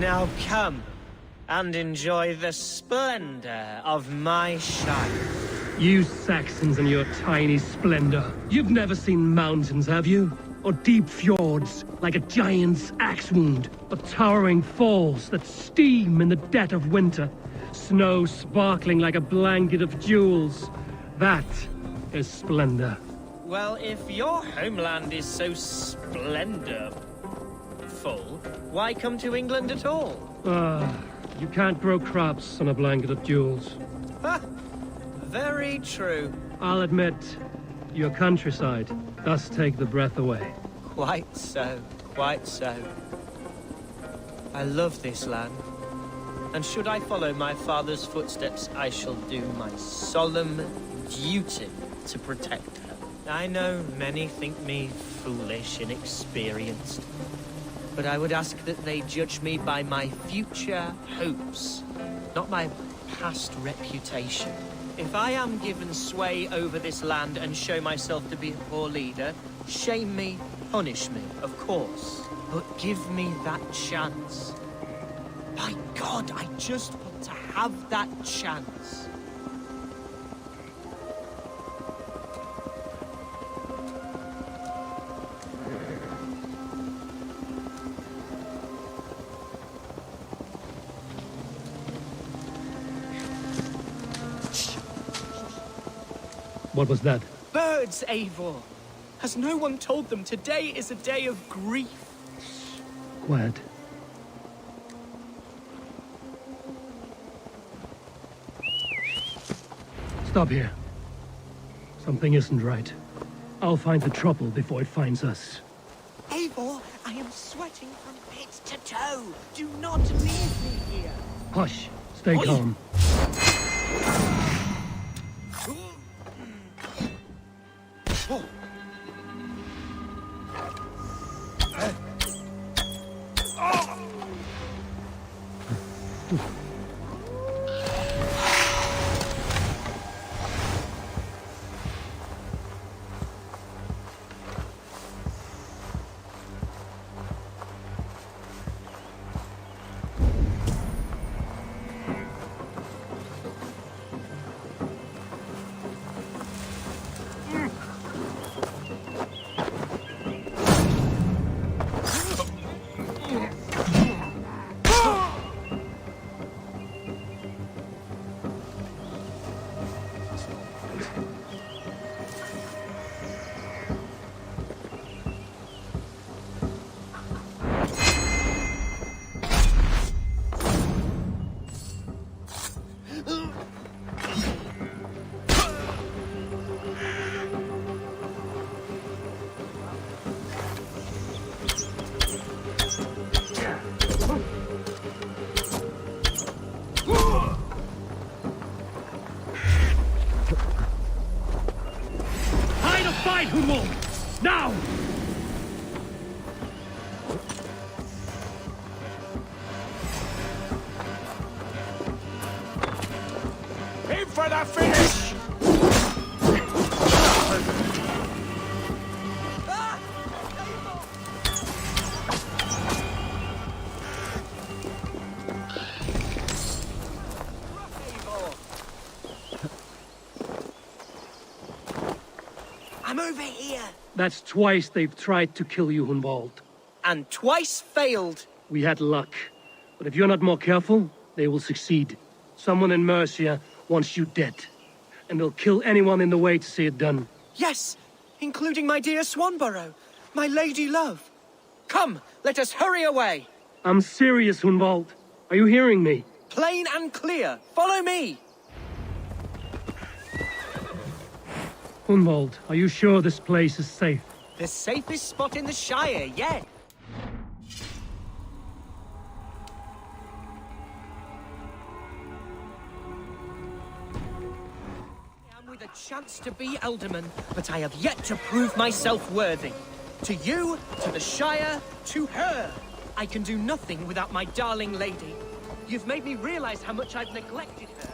Now come and enjoy the splendor of my shire. You Saxons and your tiny splendor. You've never seen mountains, have you? Or deep fjords, like a giant's axe wound. Or towering falls that steam in the dead of winter. Snow sparkling like a blanket of jewels. That is splendor. Well, if your homeland is so splendorful, why come to England at all? You can't grow crops on a blanket of jewels. Ha! Very true. I'll admit, your countryside does take the breath away. Quite so, quite so. I love this land. And should I follow my father's footsteps, I shall do my solemn duty to protect her. I know many think me foolish, inexperienced, but I would ask that they judge me by my future hopes, not my past reputation. If I am given sway over this land and show myself to be a poor leader, shame me, punish me, of course, but give me that chance. By God, I just want to have that chance. What was that? Birds, Eivor! Has no one told them today is a day of grief? Quiet. Stop here. Something isn't right. I'll find the trouble before it finds us. Eivor, I am sweating from head to toe. Do not leave me here. Hush. Stay calm. Now! Aim for the finish! I'm over here. That's twice they've tried to kill you, Hunwald. And twice failed. We had luck. But if you're not more careful, they will succeed. Someone in Mercia wants you dead. And they'll kill anyone in the way to see it done. Yes, including my dear Swanborough, my lady love. Come, let us hurry away. I'm serious, Hunwald. Are you hearing me? Plain and clear. Follow me. Hunwald, are you sure this place is safe? The safest spot in the Shire, yeah. I am with a chance to be Alderman, but I have yet to prove myself worthy. To you, to the Shire, to her. I can do nothing without my darling lady. You've made me realize how much I've neglected her.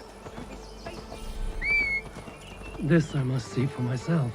This I must see for myself.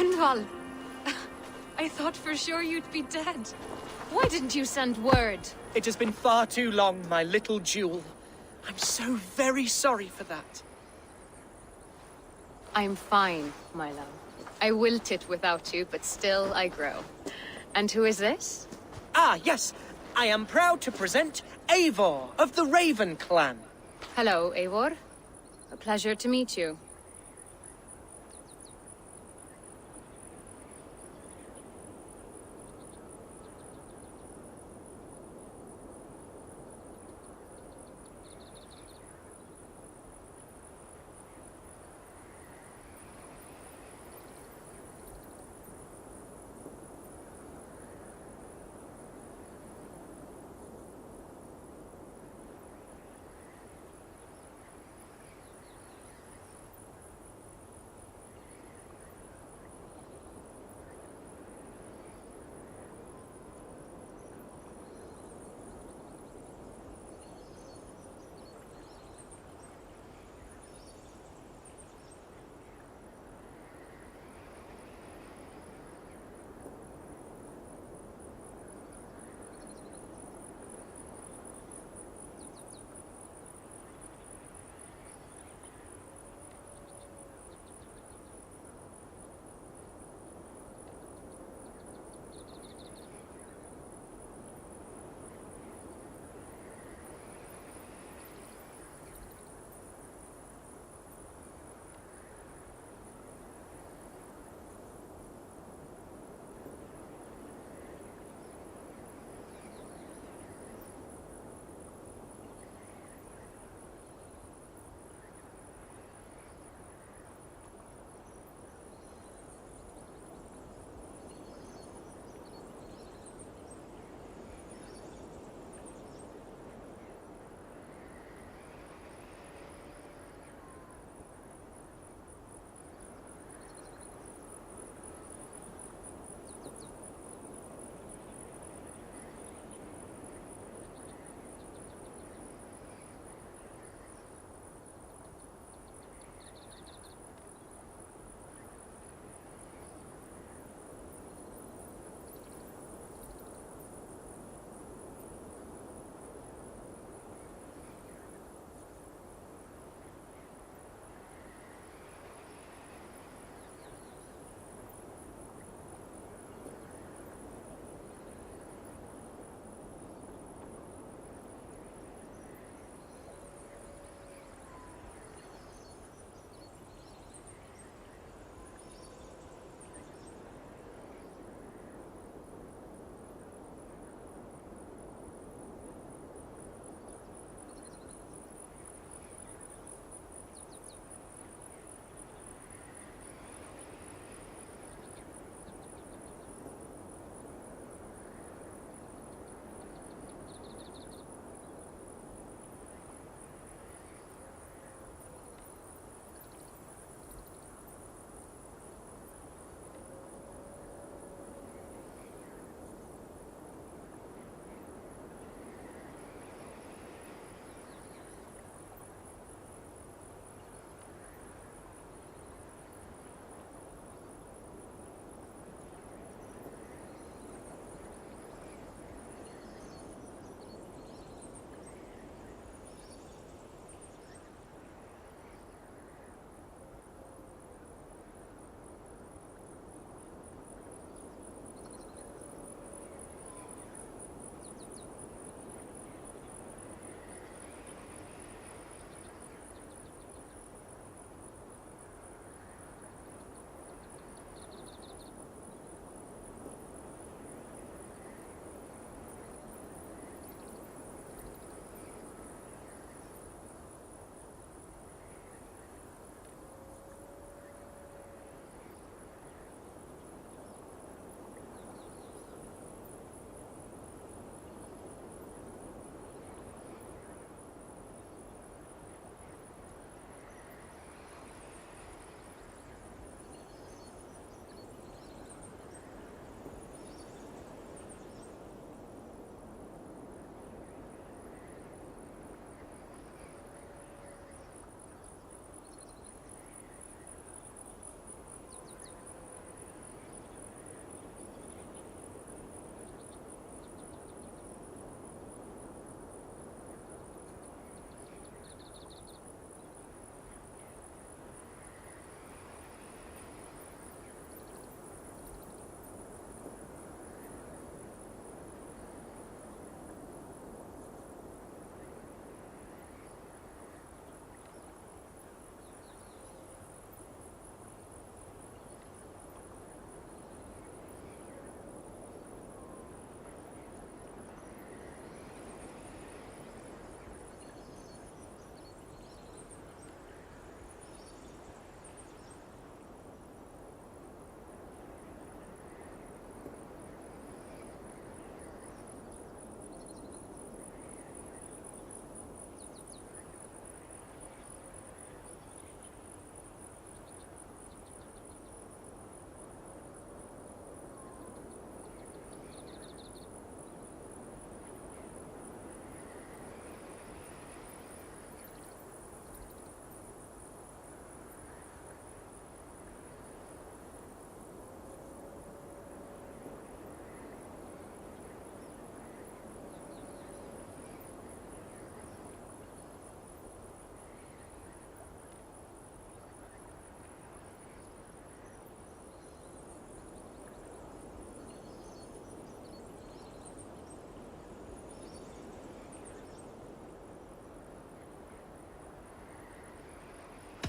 Renval! I thought for sure you'd be dead. Why didn't you send word? It has been far too long, my little jewel. I'm so very sorry for that. I'm fine, my love. I wilted without you, but still I grow. And who is this? Ah, yes. I am proud to present Eivor of the Raven clan. Hello, Eivor. A pleasure to meet you.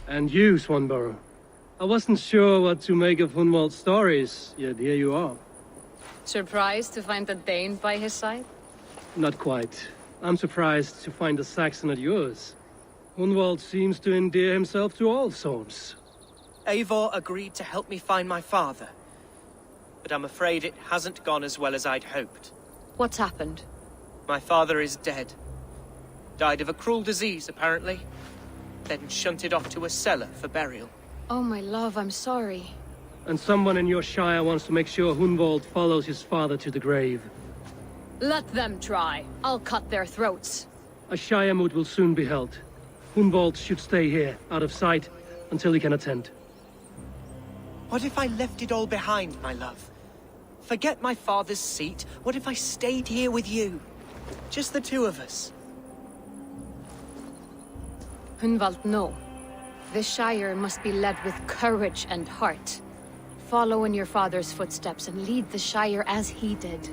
And you, Swanborough. I wasn't sure what to make of Hunwald's stories, yet here you are. Surprised to find a Dane by his side? Not quite. I'm surprised to find a Saxon at yours. Hunwald seems to endear himself to all swords. Eivor agreed to help me find my father. But I'm afraid it hasn't gone as well as I'd hoped. What's happened? My father is dead. Died of a cruel disease, apparently. Then shunted off to a cellar for burial. Oh, my love, I'm sorry. And someone in your shire wants to make sure Hunwald follows his father to the grave. Let them try. I'll cut their throats. A shire moot will soon be held. Hunwald should stay here, out of sight, until he can attend. What if I left it all behind, my love? Forget my father's seat. What if I stayed here with you? Just the two of us. Hunwald, no. This Shire must be led with courage and heart. Follow in your father's footsteps and lead the Shire as he did.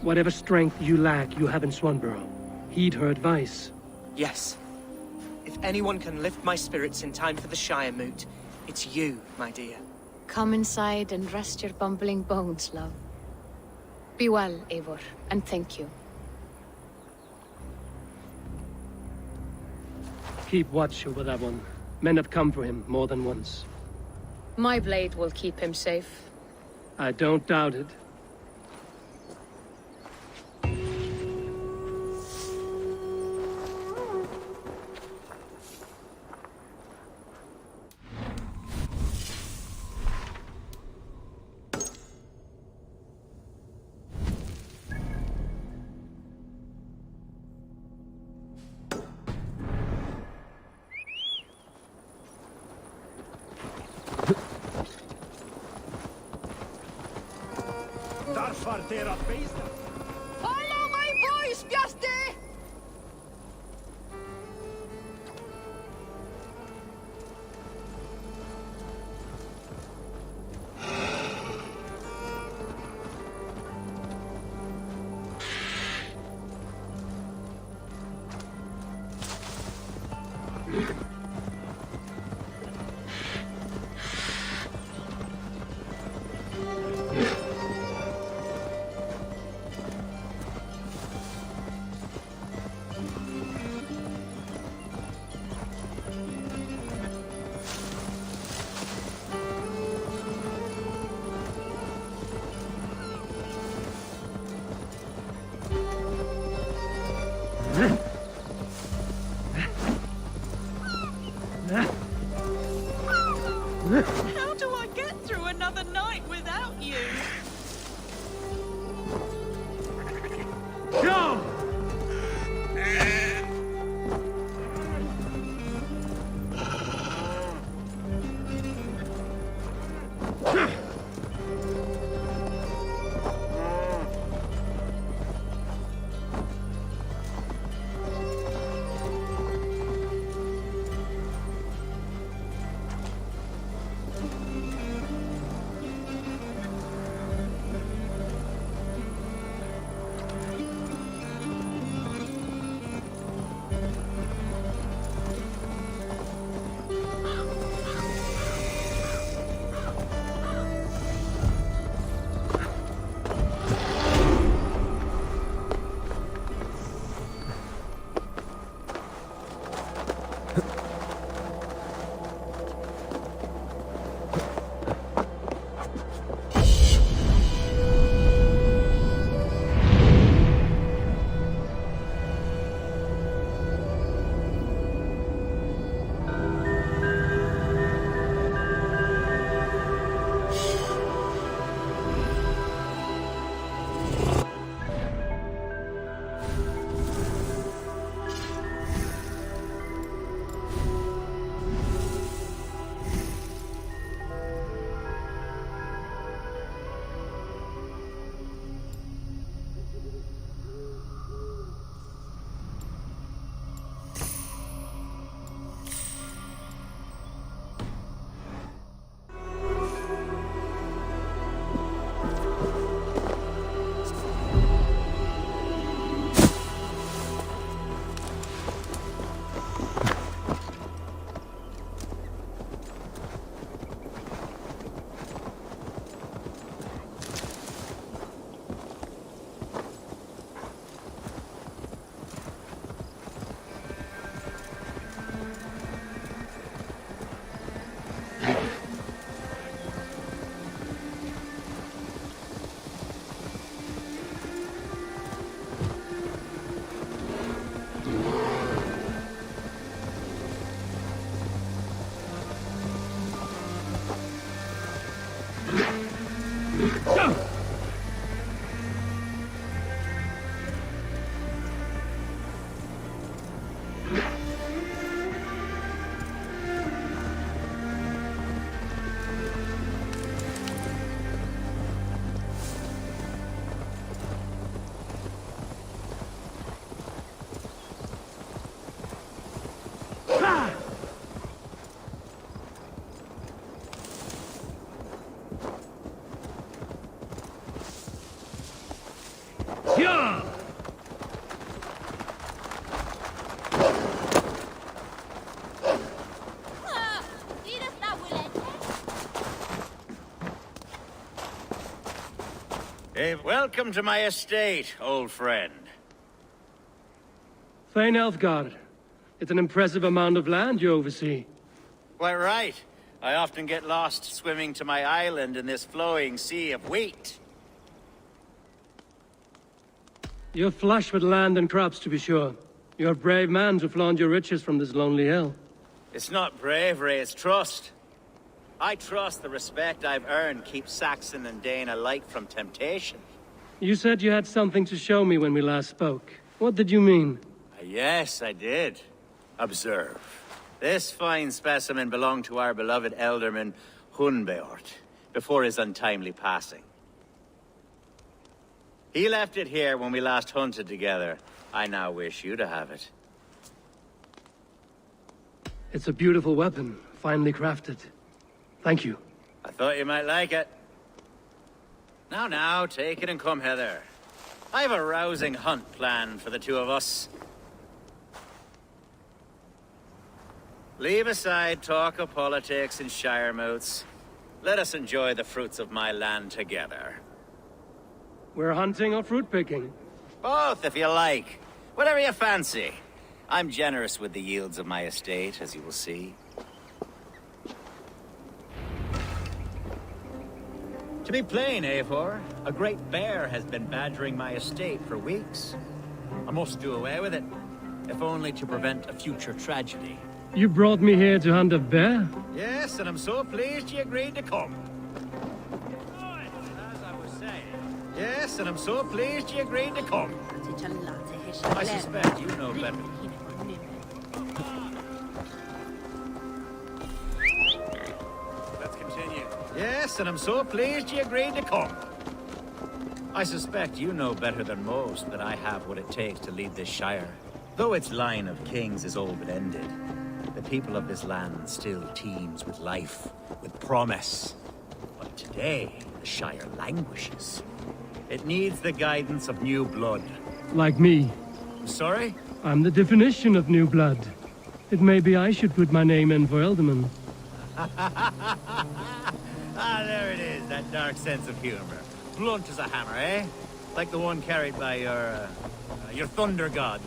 Whatever strength you lack, you have in Swanborough. Heed her advice. Yes. If anyone can lift my spirits in time for the Shire moot, it's you, my dear. Come inside and rest your bumbling bones, love. Be well, Eivor, and thank you. Keep watch over that one. Men have come for him more than once. My blade will keep him safe. I don't doubt it. Follow my voice, Bjarti! How do I get through another night without you? Go! Hey, welcome to my estate, old friend. Thane Elfgard. It's an impressive amount of land you oversee. Quite right. I often get lost swimming to my island in this flowing sea of wheat. You're flush with land and crops, to be sure. You're a brave man to flaunt your riches from this lonely hill. It's not bravery, it's trust. I trust the respect I've earned keeps Saxon and Dane alike from temptation. You said you had something to show me when we last spoke. What did you mean? Yes, I did. Observe. This fine specimen belonged to our beloved elderman, Hunbeort, before his untimely passing. He left it here when we last hunted together. I now wish you to have it. It's a beautiful weapon, finely crafted. Thank you. I thought you might like it. Now, take it and come hither. I have a rousing hunt planned for the two of us. Leave aside talk of politics and shire moats. Let us enjoy the fruits of my land together. We're hunting or fruit picking? Both, if you like. Whatever you fancy. I'm generous with the yields of my estate, as you will see. To be plain, Eivor, a great bear has been badgering my estate for weeks. I must do away with it, if only to prevent a future tragedy. You brought me here to hunt a bear? Yes, and I'm so pleased you agreed to come. As I was saying. Yes, and I'm so pleased you agreed to come. I suspect you know better. Let's continue. Yes, and I'm so pleased you agreed to come. I suspect you know better than most that I have what it takes to lead this shire. Though its line of kings is all but ended, the people of this land still teems with life, with promise. But today, the shire languishes. It needs the guidance of new blood. Like me. Sorry? I'm the definition of new blood. It may be I should put my name in for Elderman. Ah, there it is, that dark sense of humor. Blunt as a hammer, eh? Like the one carried by your thunder god.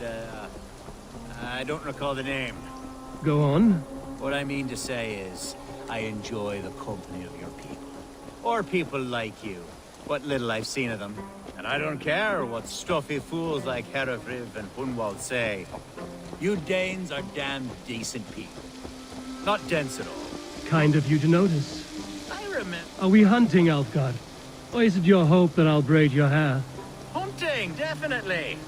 I don't recall the name. Go on. What I mean to say is, I enjoy the company of your people. Or people like you. What little I've seen of them. And I don't care what stuffy fools like Herefriv and Hunwald say. You Danes are damn decent people. Not dense at all. Kind of you to notice. I remember... Are we hunting, Alfgard? Or is it your hope that I'll braid your hair? Hunting, definitely.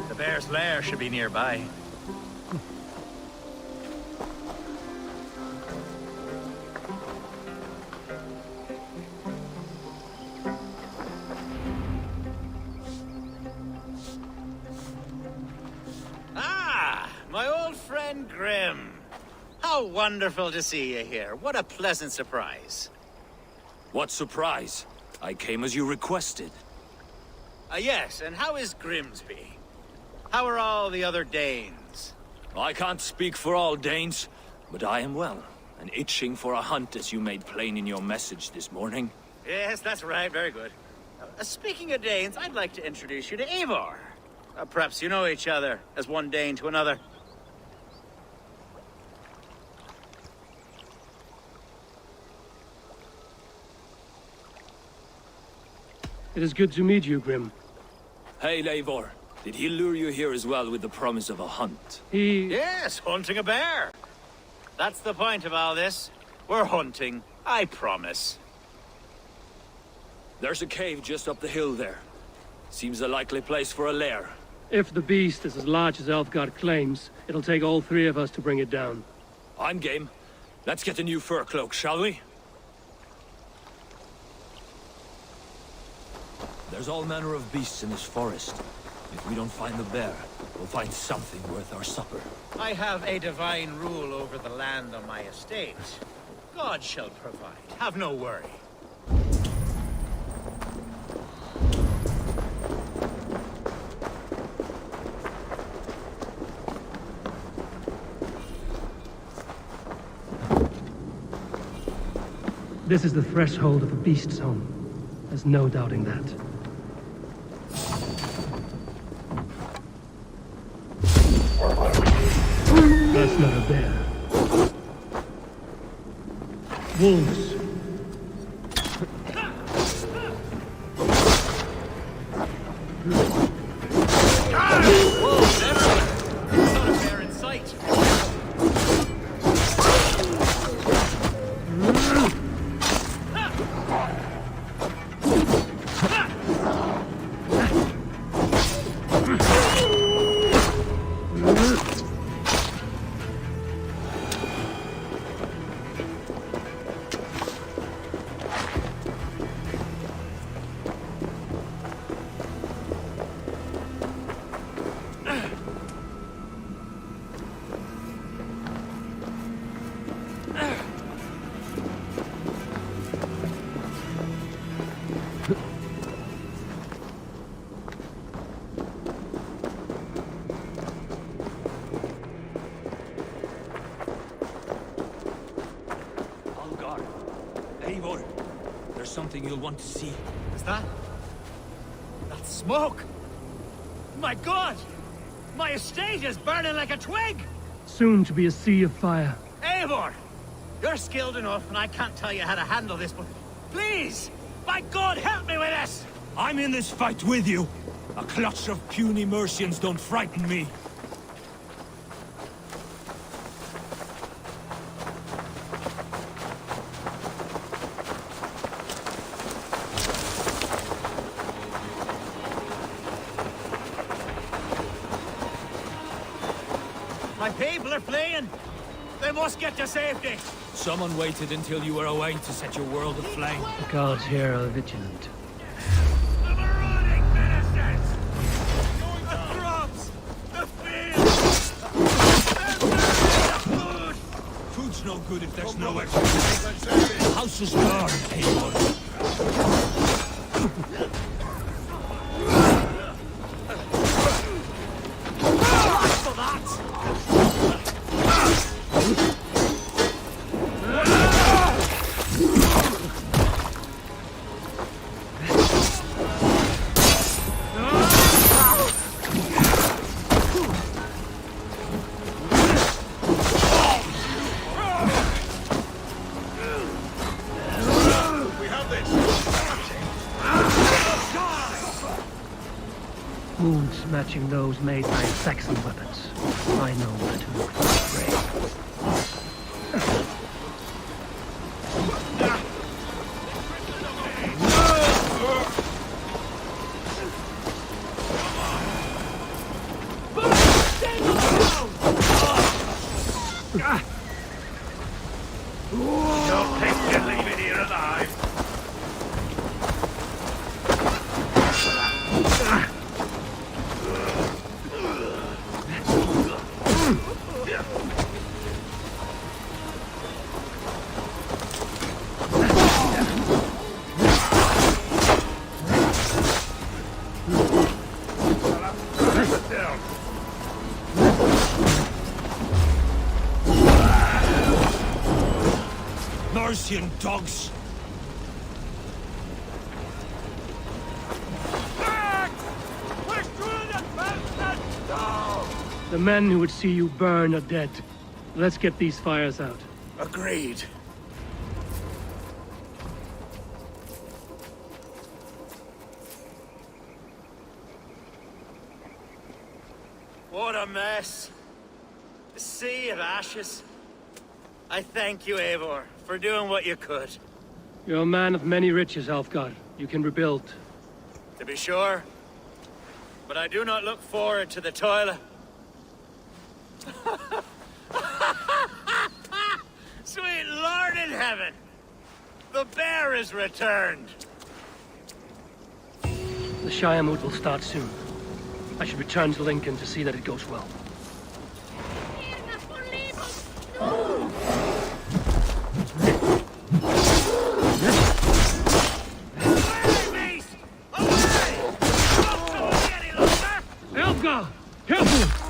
The bear's lair should be nearby. My old friend Grim. How wonderful to see you here. What a pleasant surprise. What surprise? I came as you requested. Yes, and how is Grimsby? How are all the other Danes? I can't speak for all Danes, but I am well, and itching for a hunt as you made plain in your message this morning. Yes, that's right. Very good. Speaking of Danes, I'd like to introduce you to Eivor. Perhaps you know each other, as one Dane to another. It is good to meet you, Grim. Hey, Eivor. Did he lure you here as well with the promise of a hunt? Yes, hunting a bear. That's the point of all this. We're hunting, I promise. There's a cave just up the hill there. Seems a likely place for a lair. If the beast is as large as Elfgard claims, it'll take all three of us to bring it down. I'm game. Let's get a new fur cloak, shall we? There's all manner of beasts in this forest. If we don't find the bear, we'll find something worth our supper. I have a divine rule over the land on my estate. God shall provide. Have no worry. This is the threshold of a beast's home. There's no doubting that. bear. Wolves. Not a bear in sight. Algar, Eivor, there's something you'll want to see. Is that? That's smoke! My God! My estate is burning like a twig! Soon to be a sea of fire. Eivor! You're skilled enough, and I can't tell you how to handle this, but please! By God, help me with this! I'm in this fight with you. A clutch of puny Mercians don't frighten me. My people are fleeing! They must get to safety! Someone waited until you were away to set your world aflame. The gods here are vigilant. The marauding ministers! The crops! The fields! The food! Food's no good if there's no exercise. The house is burned, Eivor. For that! Wounds matching those made by Saxon weapons. I know where to look for prey. Don't think you're leaving here alive! Mercian dogs! The men who would see you burn are dead. Let's get these fires out. Agreed. What a mess. A sea of ashes. I thank you, Eivor, for doing what you could. You're a man of many riches, Alfgar. You can rebuild. To be sure. But I do not look forward to the toil. Sweet Lord in heaven! The bear is returned! The Shire moot will start soon. I should return to Lincoln to see that it goes well. Alfgar! Careful!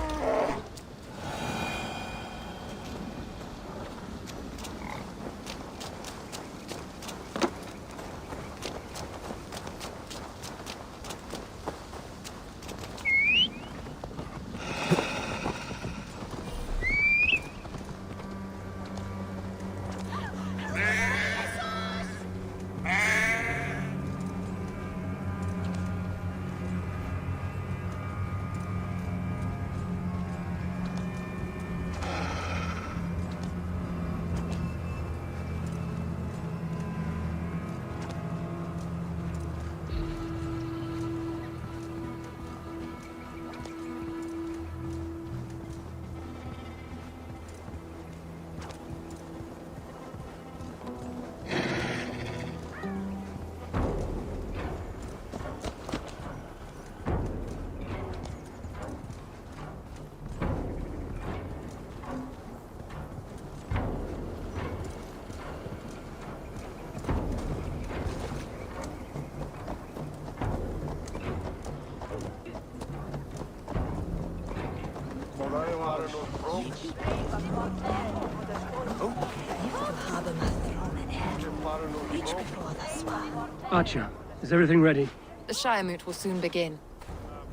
Archer, is everything ready? The Shiremoot will soon begin.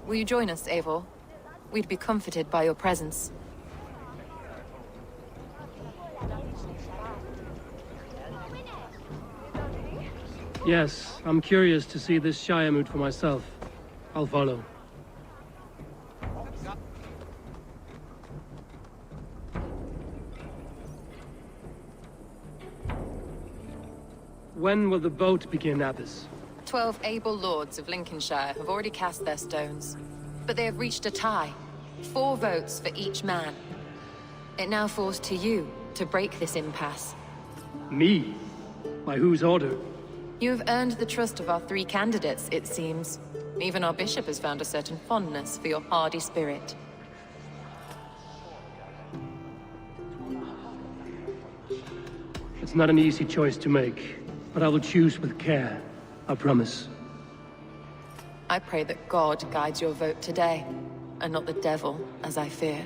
Will you join us, Eivor? We'd be comforted by your presence. Yes, I'm curious to see this Shiremoot for myself. I'll follow. When will the vote begin, Abbess? 12 able lords of Lincolnshire have already cast their stones, but they have reached a tie. 4 votes for each man. It now falls to you to break this impasse. Me? By whose order? You have earned the trust of our 3 candidates, it seems. Even our bishop has found a certain fondness for your hardy spirit. It's not an easy choice to make, but I will choose with care. I promise. I pray that God guides your vote today, and not the devil, as I fear.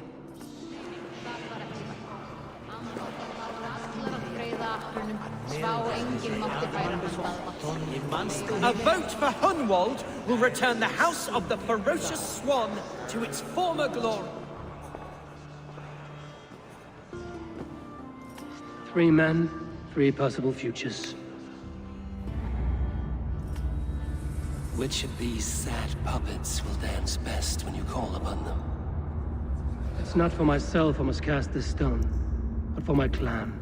A vote for Hunwald will return the House of the Ferocious Swan to its former glory. 3 men, 3 possible futures. Which of these sad puppets will dance best when you call upon them? It's not for myself I must cast this stone, but for my clan.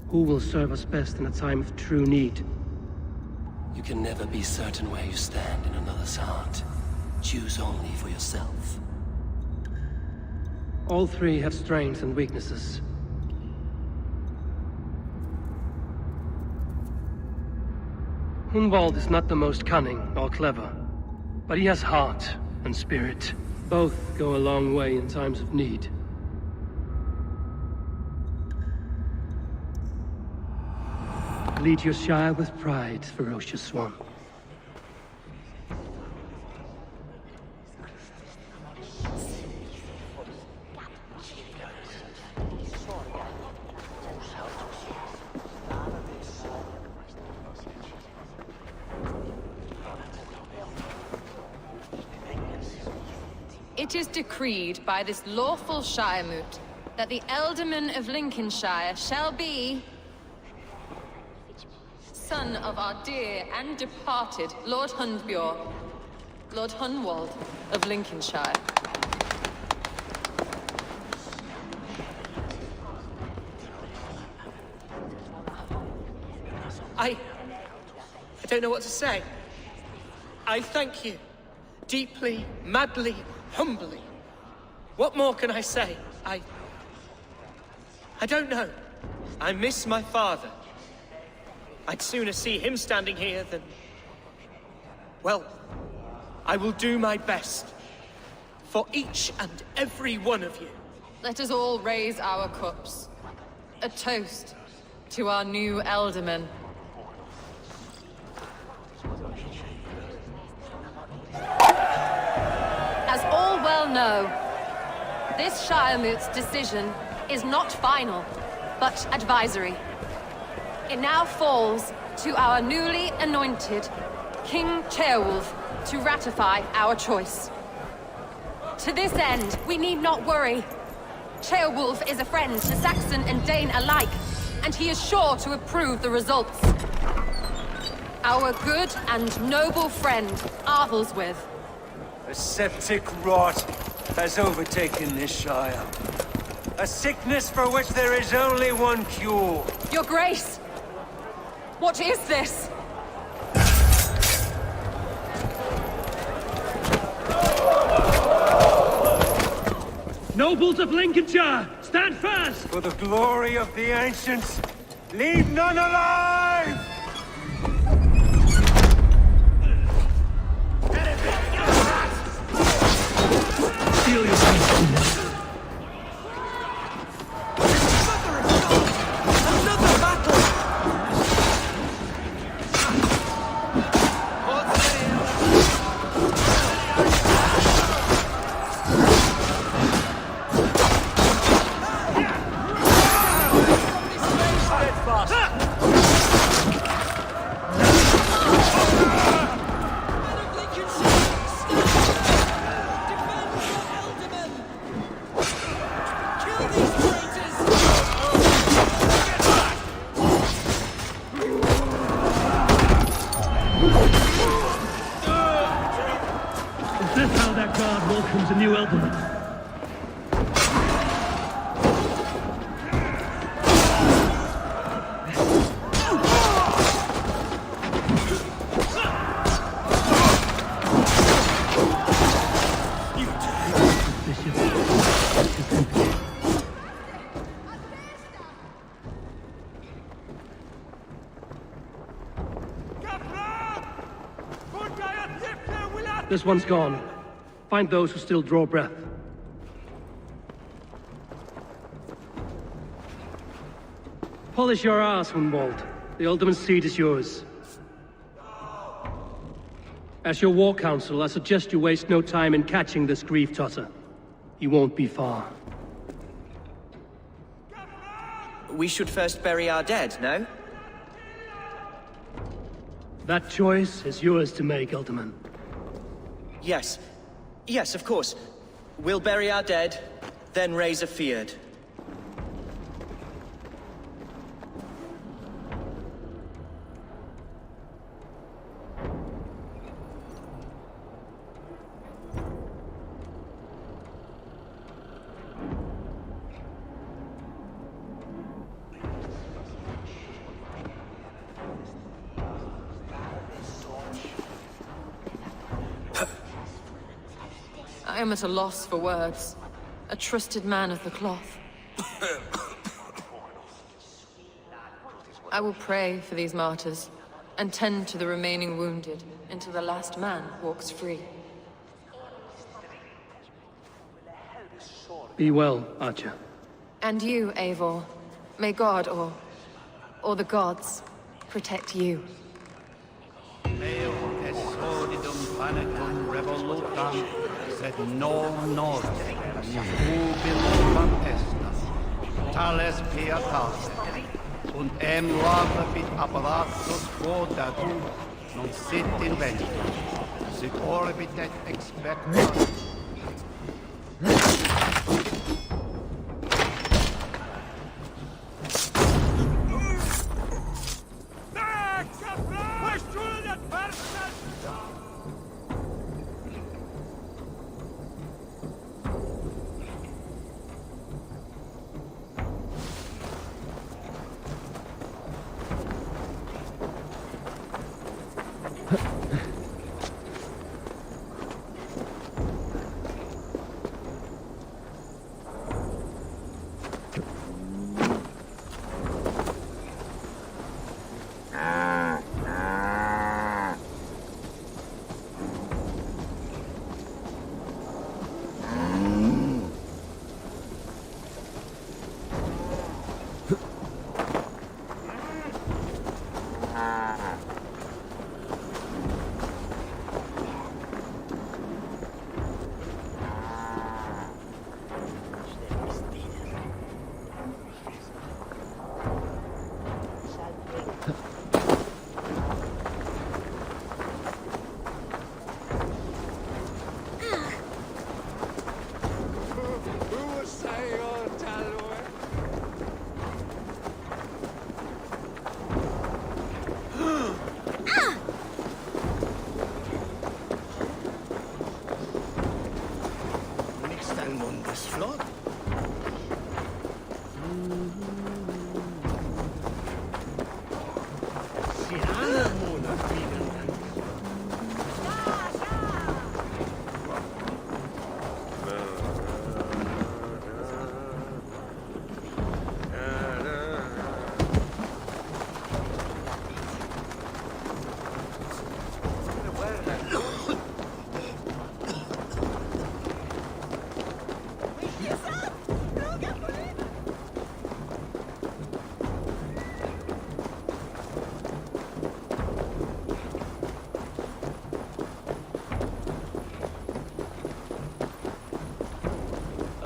Who will serve us best in a time of true need? You can never be certain where you stand in another's heart. Choose only for yourself. All 3 have strengths and weaknesses. Hunwald is not the most cunning or clever, but he has heart and spirit. Both go a long way in times of need. Lead your Shire with pride, Ferocious Swan. It is decreed by this lawful Shiremoot that the Ealdorman of Lincolnshire shall be... son of our dear and departed Lord Hundbjorn, Lord Hunwald of Lincolnshire. I don't know what to say. I thank you. Deeply, madly, humbly. What more can I say? I don't know. I miss my father. I'd sooner see him standing here than... Well, I will do my best. For each and every one of you. Let us all raise our cups. A toast to our new Ealdorman. As all well know, this Shiremoot's decision is not final, but advisory. It now falls to our newly anointed King Ceolwulf to ratify our choice. To this end, we need not worry. Ceolwulf is a friend to Saxon and Dane alike, and he is sure to approve the results. Our good and noble friend, Arthelswith. A septic rot has overtaken this Shire. A sickness for which there is only one cure. Your Grace! What is this? Nobles of Lincolnshire, stand fast! For the glory of the ancients, leave none alive! Steel your peace. Another battle! Is this how that guard welcomes a new Elderman? This one's gone. Find those who still draw breath. Polish your ass, Hunwald. The Alderman's seat is yours. As your war council, I suggest you waste no time in catching this grief-totter. He won't be far. We should first bury our dead, no? That choice is yours to make, Alderman. Yes. Yes, of course. We'll bury our dead, then raise a feard. I am at a loss for words. A trusted man of the cloth. I will pray for these martyrs, and tend to the remaining wounded, until the last man walks free. Be well, Archer. And you, Eivor. May God, or the gods, protect you. Sed non nostra, jubilum estas, tales pietate, und labit apparatus quodatu, non sit invento, sit orbitet expectat.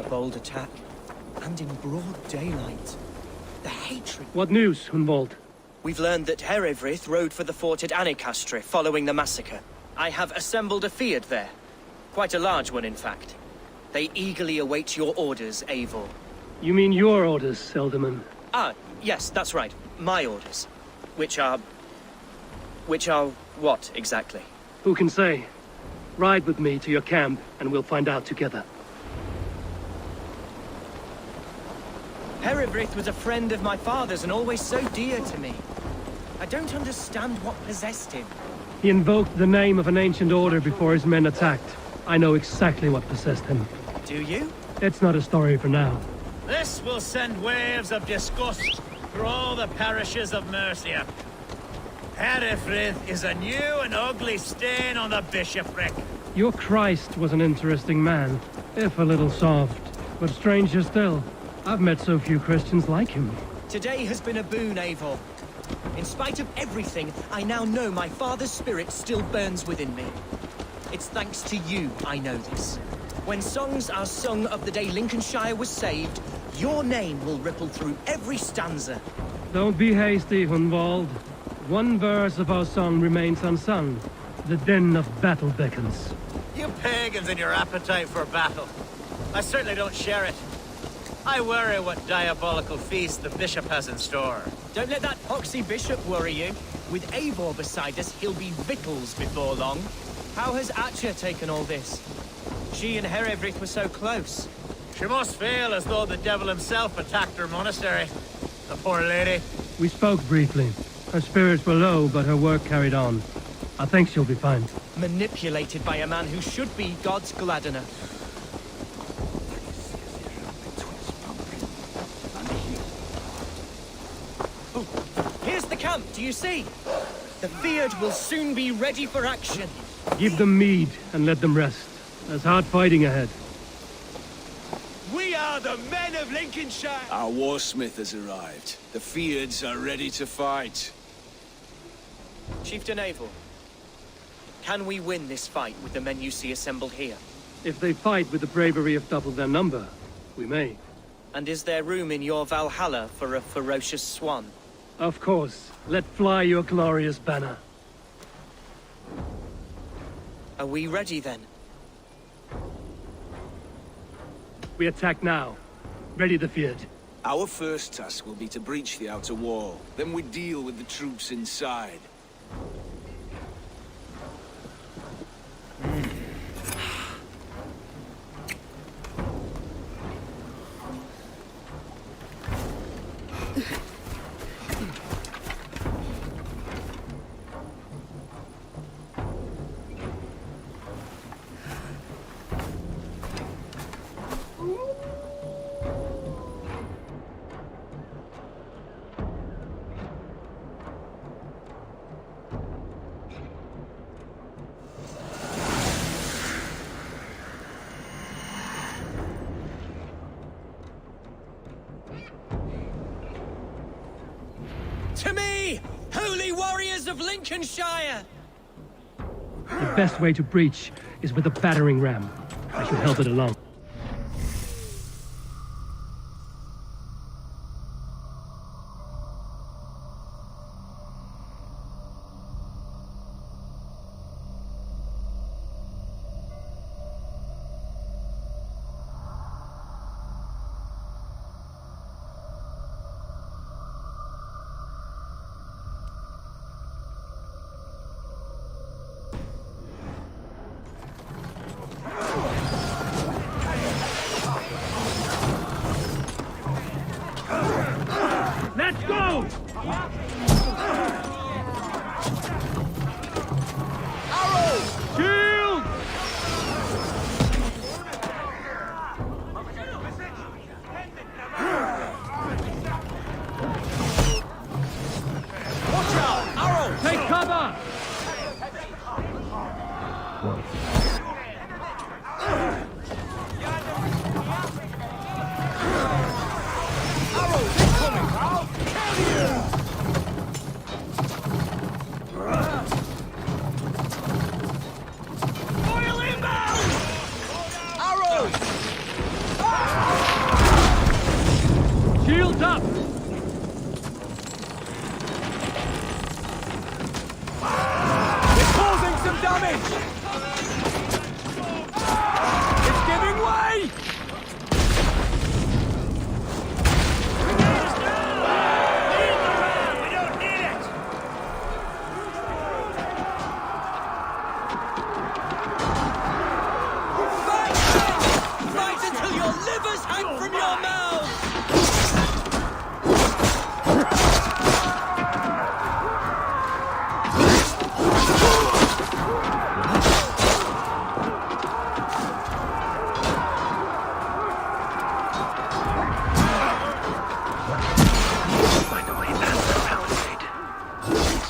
Bold attack, and in broad daylight. The hatred... What news, Hunwald? We've learned that Herefrith rode for the fort at Annikastre following the massacre. I have assembled a feard there. Quite a large one, in fact. They eagerly await your orders, Eivor. You mean your orders, Elderman? Ah, yes, that's right. My orders. Which are... Which are what, exactly? Who can say? Ride with me to your camp, and we'll find out together. Heribryth was a friend of my father's and always so dear to me. I don't understand what possessed him. He invoked the name of an ancient order before his men attacked. I know exactly what possessed him. Do you? It's not a story for now. This will send waves of disgust through all the parishes of Mercia. Heribryth is a new and ugly stain on the bishopric. Your Christ was an interesting man, if a little soft. But stranger still, I've met so few Christians like him. Today has been a boon, Eivor. In spite of everything, I now know my father's spirit still burns within me. It's thanks to you I know this. When songs are sung of the day Lincolnshire was saved, your name will ripple through every stanza. Don't be hasty, Hunwald. One verse of our song remains unsung. The din of battle beckons. You pagans and your appetite for battle. I certainly don't share it. I worry what diabolical feast the bishop has in store. Don't let that poxy bishop worry you. With Eivor beside us, he'll be victuals before long. How has Atcha taken all this? She and Heribryth were so close. She must feel as though the devil himself attacked her monastery. The poor lady. We spoke briefly. Her spirits were low, but her work carried on. I think she'll be fine. Manipulated by a man who should be God's gladdener. Oh, here's the camp, do you see? The Fyrd will soon be ready for action. Give them mead and let them rest. There's hard fighting ahead. We are the men of Lincolnshire! Our warsmith has arrived. The Fyrds are ready to fight. Chieftain Eivor, can we win this fight with the men you see assembled here? If they fight with the bravery of double their number, we may. And is there room in your Valhalla for a ferocious swan? Of course. Let fly your glorious banner. Are we ready then? We attack now. Ready the Fyrd. Our first task will be to breach the outer wall. Then we deal with the troops inside. To me, holy warriors of Lincolnshire! The best way to breach is with a battering ram. I should help it along. Let's go! Arrow! Shield! Watch out! Arrow! Take cover! Arrows incoming! I'll kill you! Oil inbound! Arrows! Shields up! It's causing some damage! It's giving way! We don't need it!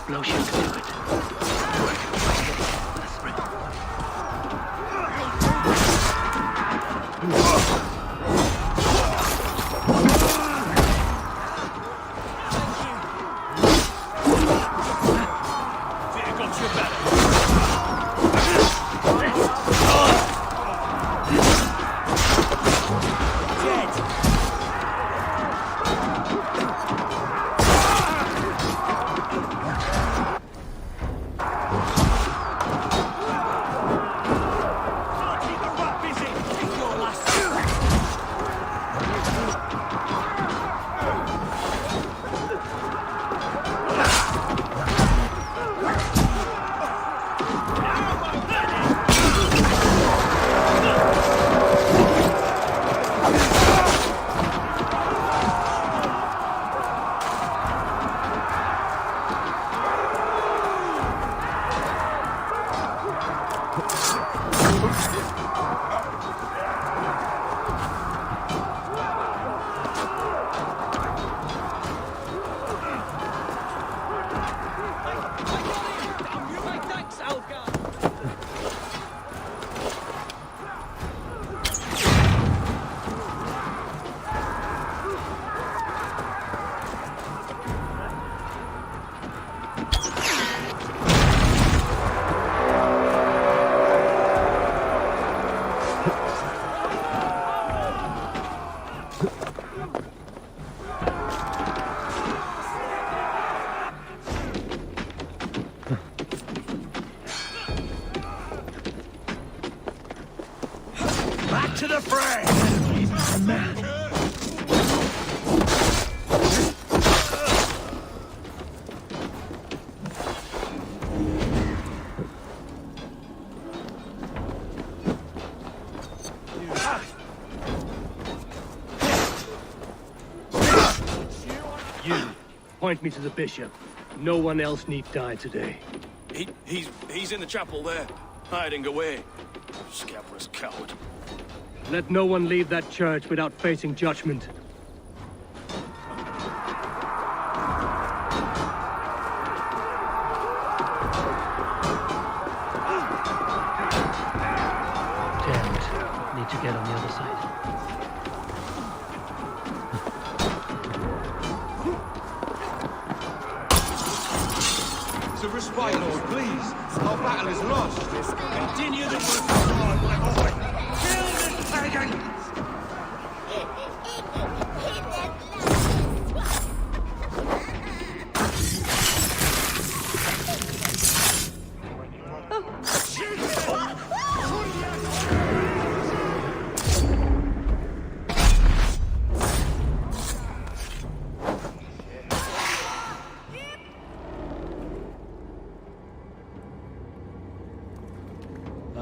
explosion to do it. Back to the fray! You, point me to the bishop. No one else need die today. He's in the chapel there, hiding away. Scabrous coward. Let no one leave that church without facing judgment. Damned. Need to get on the other side. To respite, Lord, please. Our battle is lost. Continue the work of God, my boy. Kill this pagan!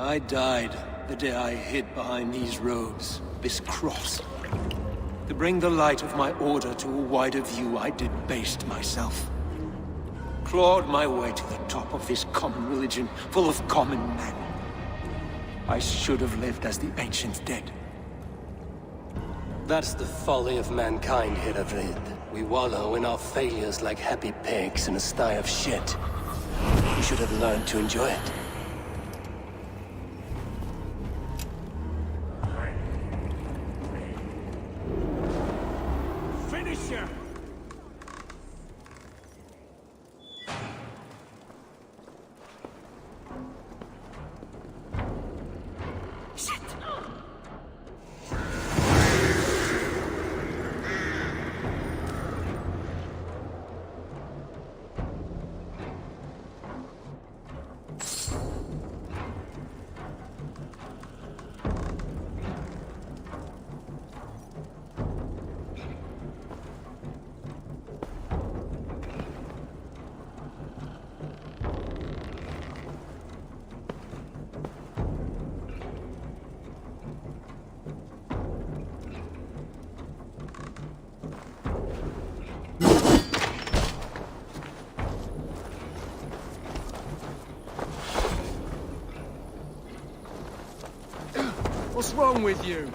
I died the day I hid behind these robes, this cross. To bring the light of my order to a wider view, I debased myself. Clawed my way to the top of this common religion, full of common men. I should have lived as the ancient dead. That's the folly of mankind, Hiravrid. We wallow in our failures like happy pigs in a sty of shit. We should have learned to enjoy it. What's wrong with you?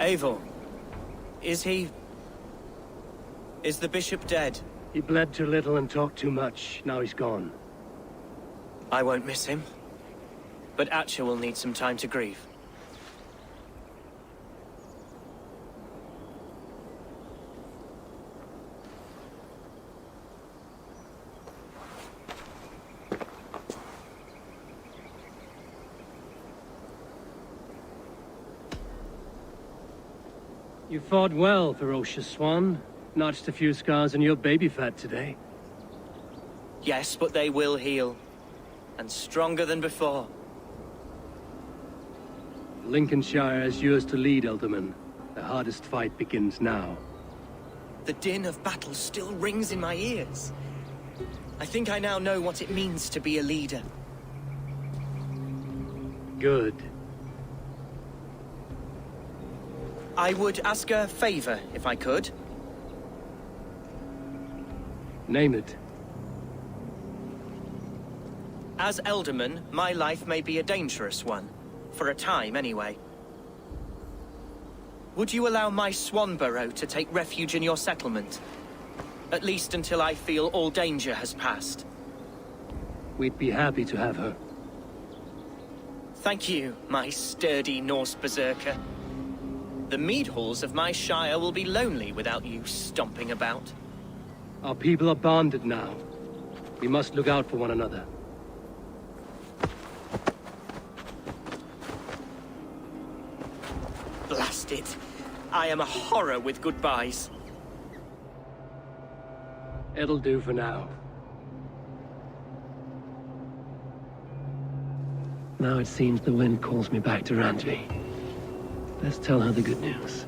Eivor, is the bishop dead? He bled too little and talked too much. Now he's gone. I won't miss him. But Atcha will need some time to grieve. You fought well, ferocious swan. Notched a few scars on your baby fat today. Yes, but they will heal. And stronger than before. Lincolnshire is yours to lead, Elderman. The hardest fight begins now. The din of battle still rings in my ears. I think I now know what it means to be a leader. Good. I would ask a favor, if I could. Name it. As Elderman, my life may be a dangerous one. For a time, anyway. Would you allow my swan burrow to take refuge in your settlement? At least until I feel all danger has passed. We'd be happy to have her. Thank you, my sturdy Norse berserker. The mead halls of my shire will be lonely without you stomping about. Our people are bonded now. We must look out for one another. Blast it. I am a horror with goodbyes. It'll do for now. Now it seems the wind calls me back to Randvi. Let's tell her the good news.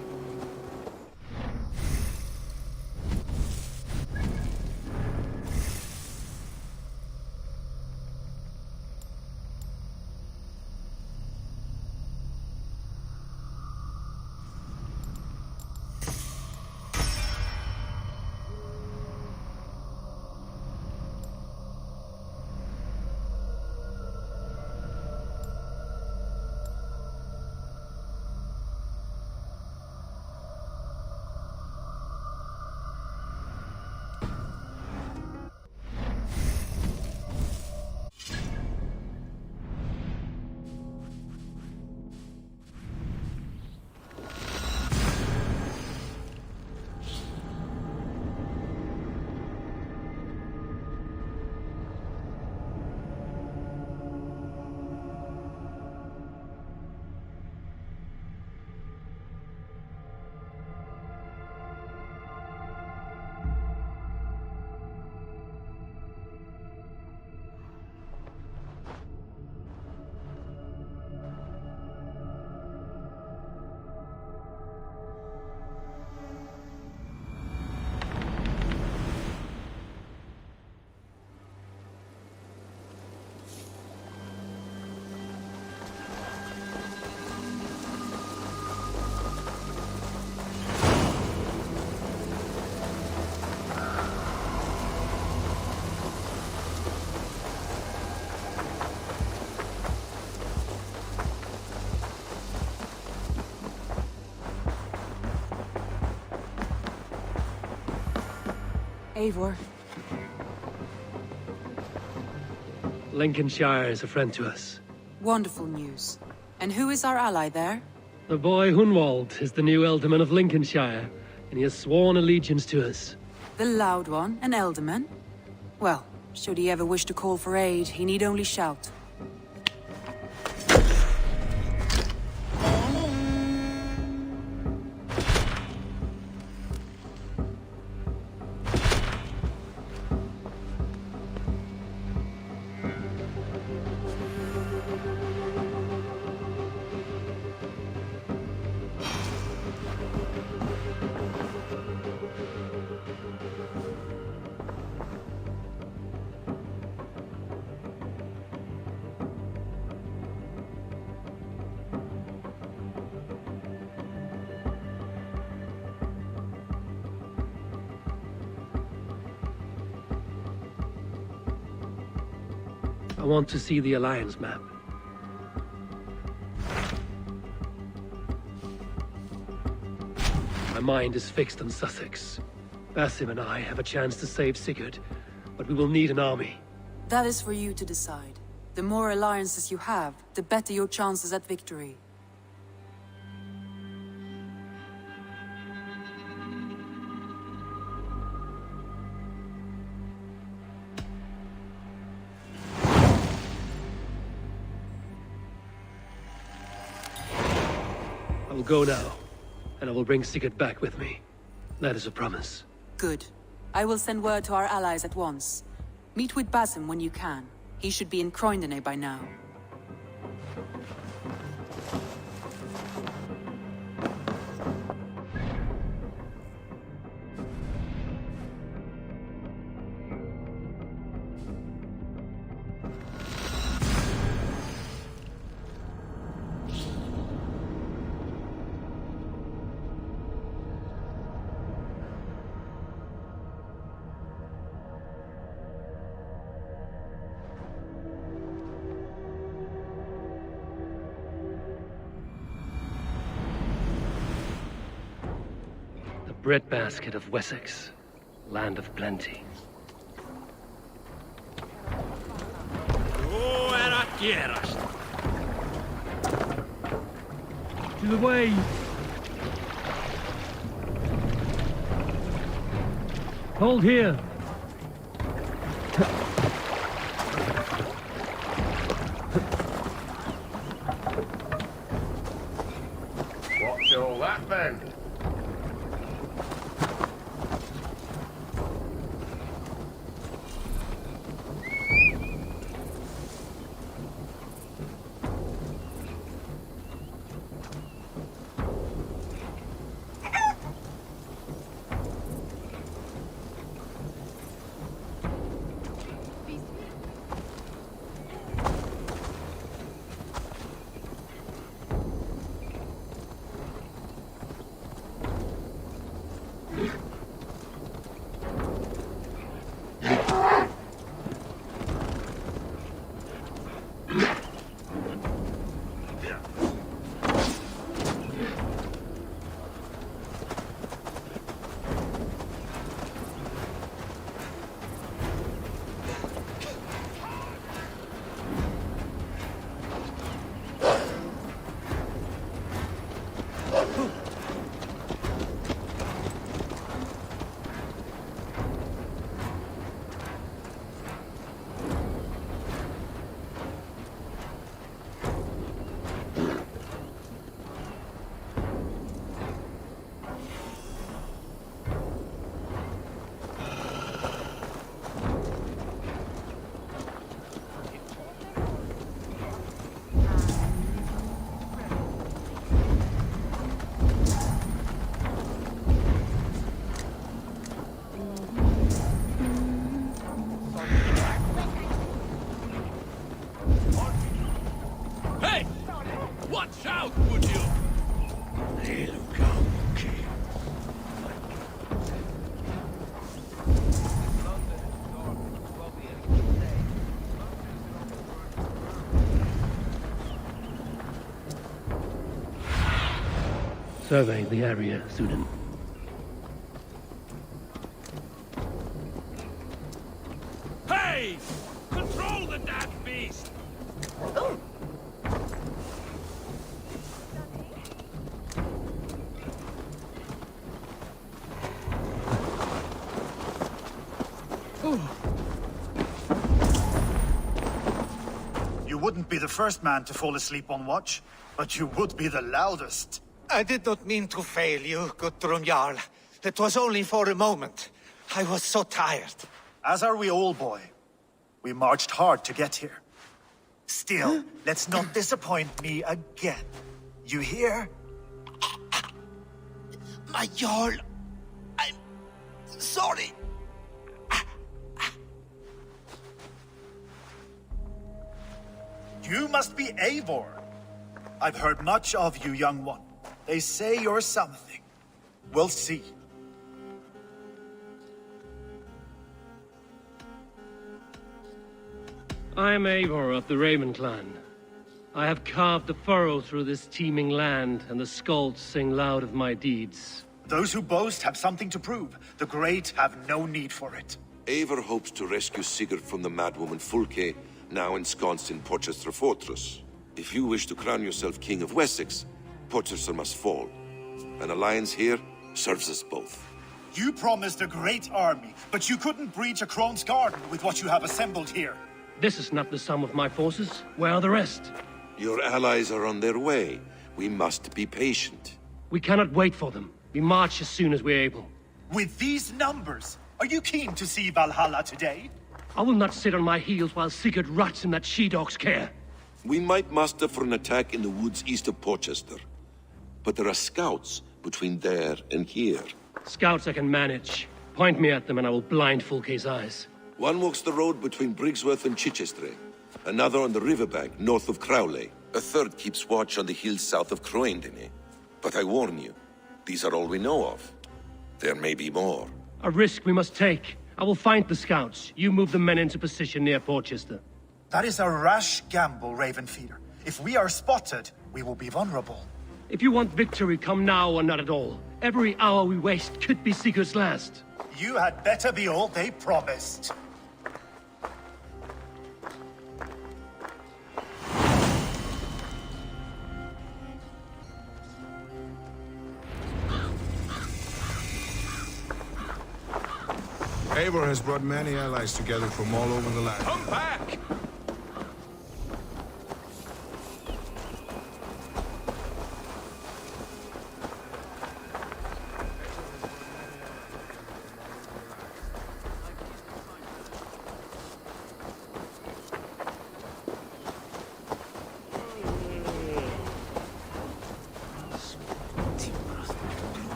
Eivor. Lincolnshire is a friend to us. Wonderful news. And who is our ally there? The boy Hunwald is the new Ealdorman of Lincolnshire, and he has sworn allegiance to us. The loud one, an Ealdorman? Well, should he ever wish to call for aid, he need only shout. I want to see the Alliance map. mind is fixed on Sussex. Basim and I have a chance to save Sigurd, but we will need an army. That is for you to decide. The more alliances you have, the better your chances at victory. I will go now, and I will bring Sigurd back with me. That is a promise. Good. I will send word to our allies at once. Meet with Basim when you can. He should be in Croydon by now. Breadbasket of Wessex, land of plenty. To the way! Hold here! What's all that then? Survey the area, student. Hey! Control the damn beast! You wouldn't be the first man to fall asleep on watch, but you would be the loudest. I did not mean to fail you, Guthrum Jarl. It was only for a moment. I was so tired. As are we all, boy. We marched hard to get here. Still, let's not disappoint me again. You hear? My Jarl, I'm sorry. You must be Eivor. I've heard much of you, young one. They say you're something. We'll see. I am Eivor of the Raymond clan. I have carved a furrow through this teeming land, and the skalds sing loud of my deeds. Those who boast have something to prove. The great have no need for it. Eivor hopes to rescue Sigurd from the madwoman Fulke, now ensconced in Porchester Fortress. If you wish to crown yourself King of Wessex, Porchester must fall. An alliance here serves us both. You promised a great army, but you couldn't breach a Crone's garden with what you have assembled here. This is not the sum of my forces. Where are the rest? Your allies are on their way. We must be patient. We cannot wait for them. We march as soon as we're able. With these numbers, are you keen to see Valhalla today? I will not sit on my heels while Sigurd rots in that she-dog's care. We might muster for an attack in the woods east of Porchester. But there are scouts between there and here. Scouts I can manage. Point me at them and I will blind Fulke's eyes. One walks the road between Briggsworth and Chichester. Another on the riverbank north of Crowley. A third keeps watch on the hills south of Croendene. But I warn you, these are all we know of. There may be more. A risk we must take. I will find the scouts. You move the men into position near Porchester. That is a rash gamble, Ravenfeeder. If we are spotted, we will be vulnerable. If you want victory, come now or not at all. Every hour we waste could be Sigurd's last. You had better be all they promised. Eivor has brought many allies together from all over the land. Come back!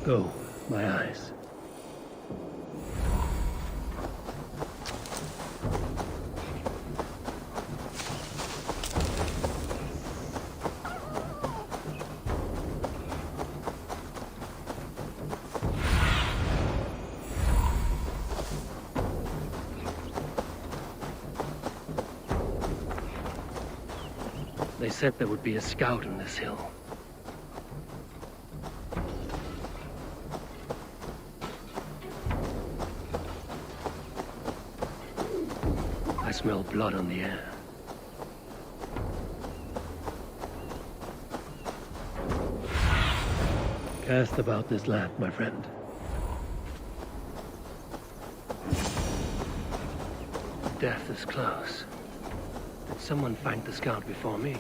Go, my eyes. They said there would be a scout on this hill. I smell blood on the air. Cast about this land, my friend. Death is close. Did someone find the scout before me?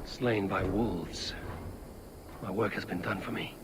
Slain by wolves. My work has been done for me.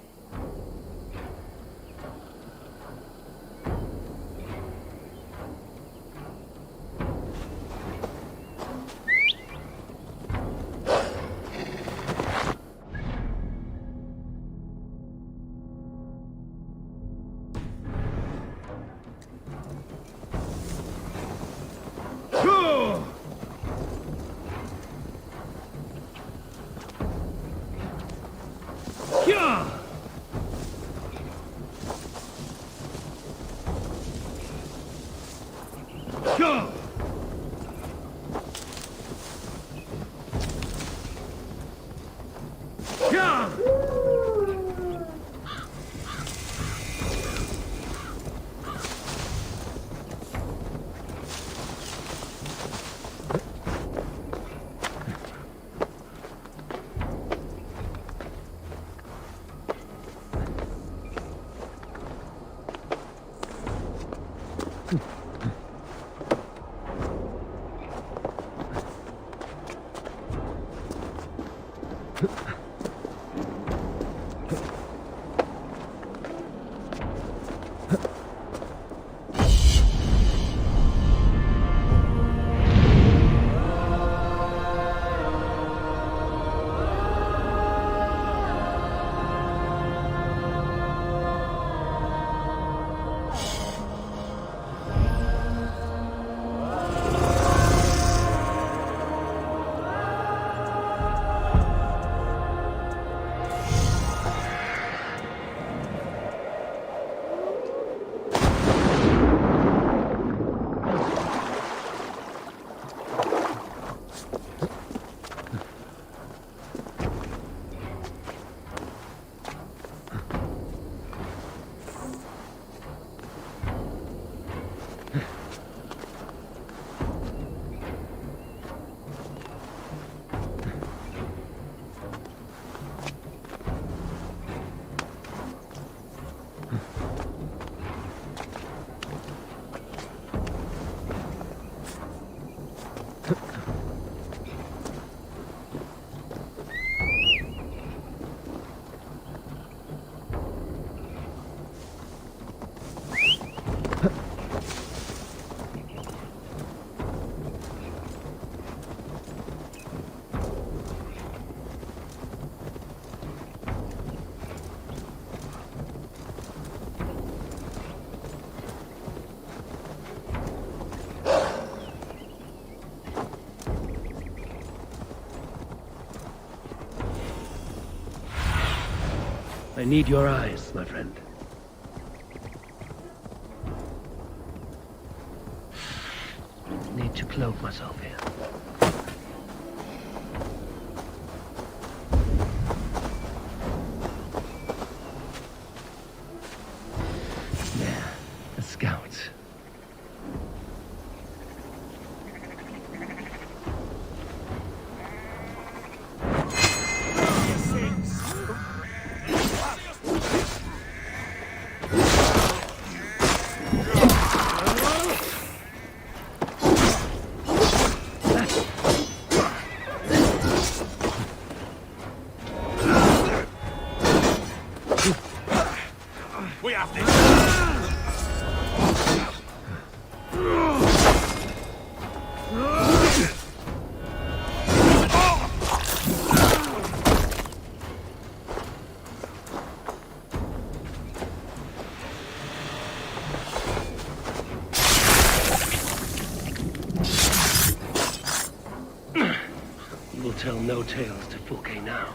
I need your eyes, my friend. Need to cloak myself here. There, a scout. We have this. You will tell no tales to Fulke now.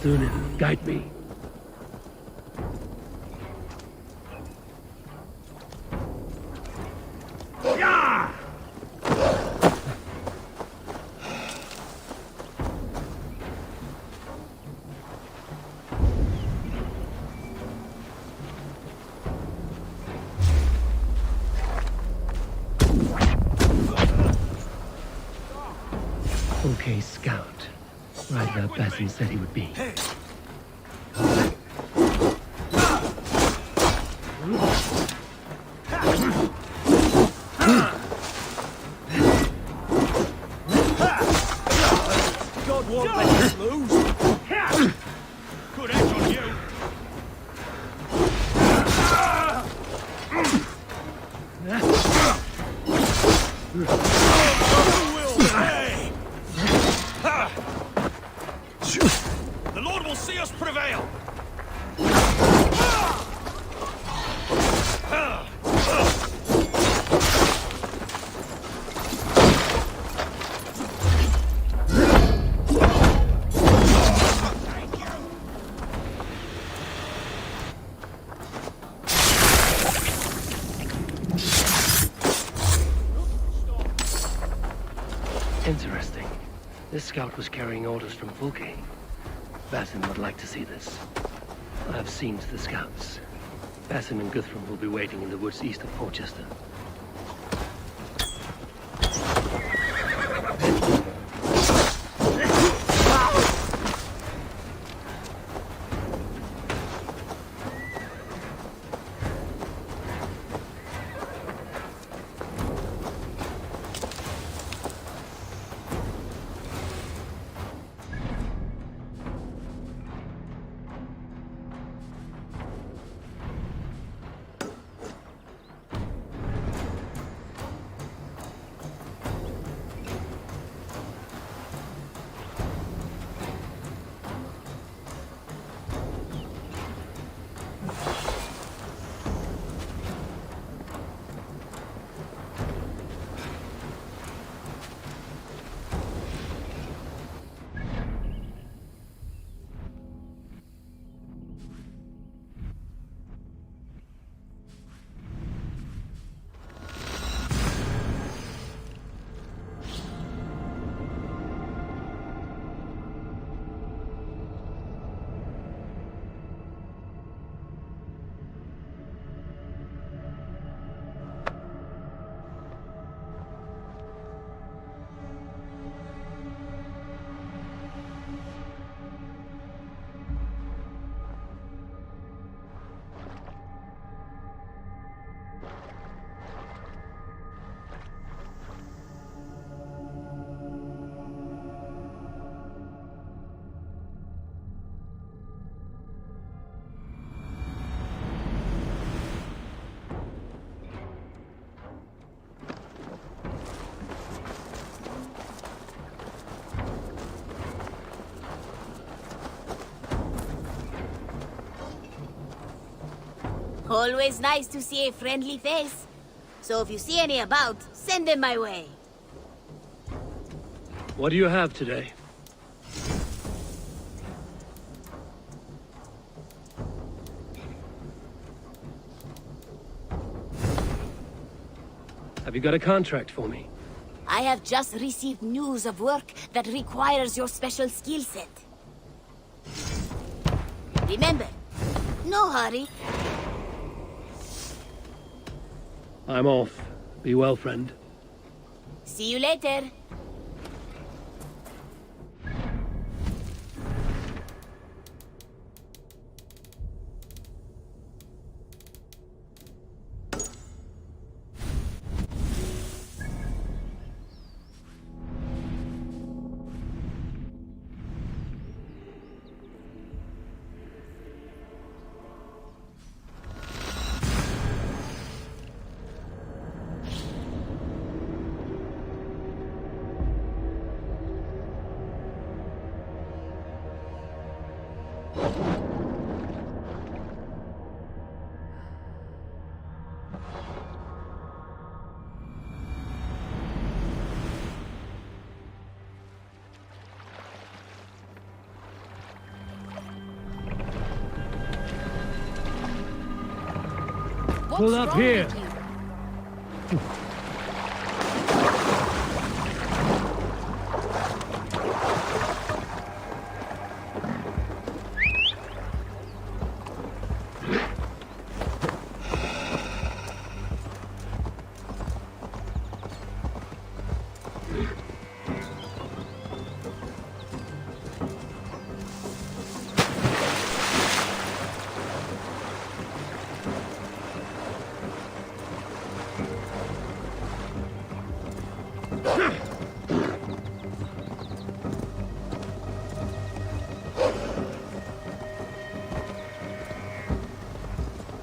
Thunin, guide me. Okay, scout. Right where Basim said he would be. God won't let us lose. Good edge on you. The Lord will see us prevail. Interesting. This scout was carrying orders from Vulcan. Basim would like to see this. I've seen to the scouts. Basim and Guthrum will be waiting in the woods east of Portchester. Always nice to see a friendly face. So if you see any about, send them my way. What do you have today? Have you got a contract for me? I have just received news of work that requires your special skill set. Remember, no hurry. I'm off. Be well, friend. See you later. Pull up here.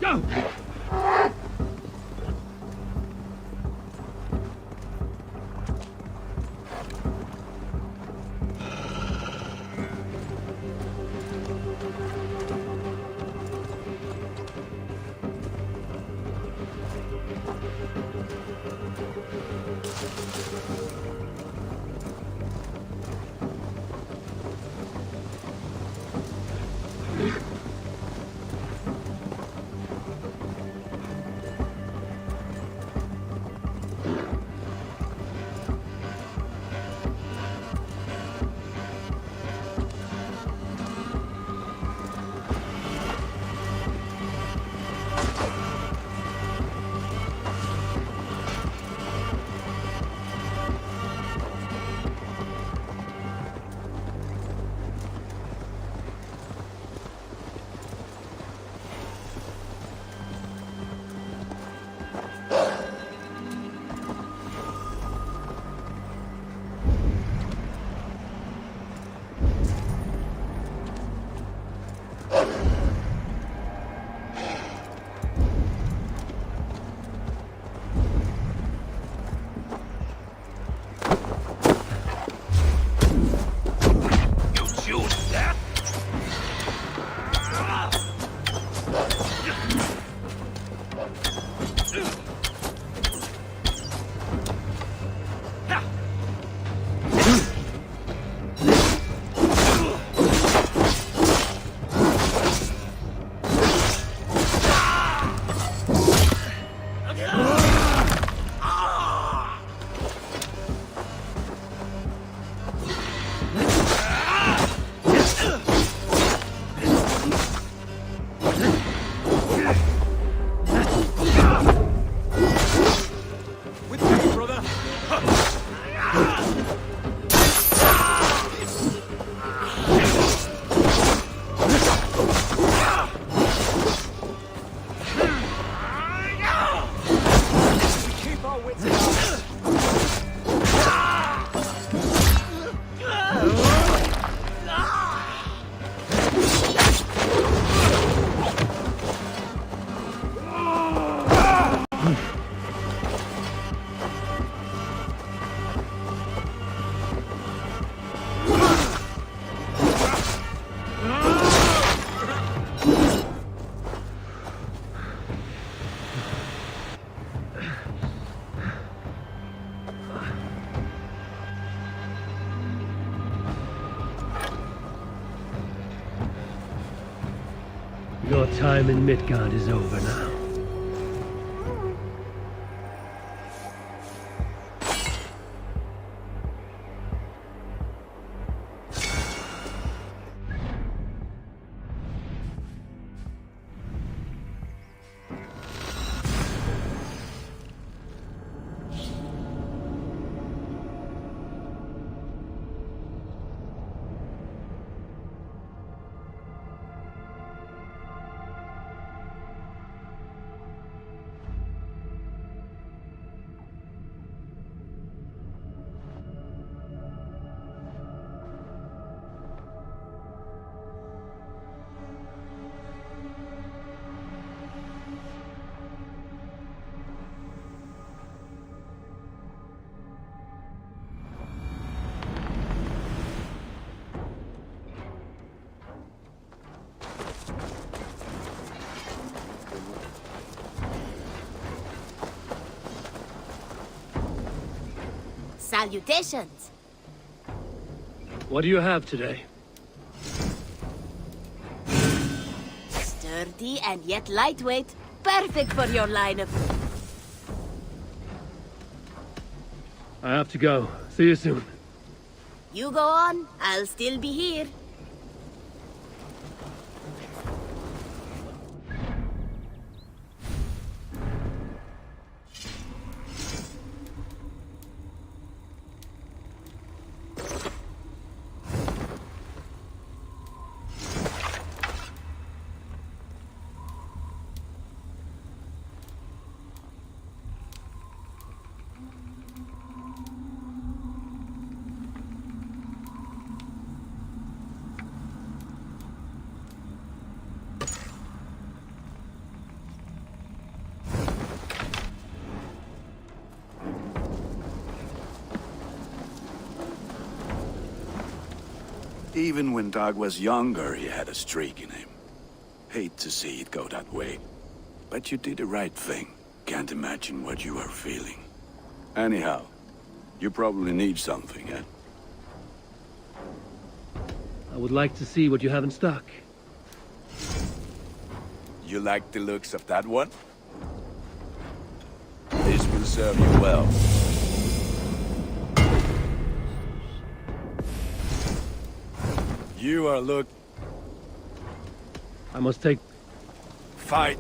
Go! Your time in Midgard is over now. Salutations. What do you have today? Sturdy and yet lightweight. Perfect for your line of... I have to go. See you soon. You go on, I'll still be here. Even when Dag was younger, he had a streak in him. Hate to see it go that way. But you did the right thing. Can't imagine what you are feeling. Anyhow, you probably need something, eh? I would like to see what you have in stock. You like the looks of that one? This will serve you well. You are I must take... Fight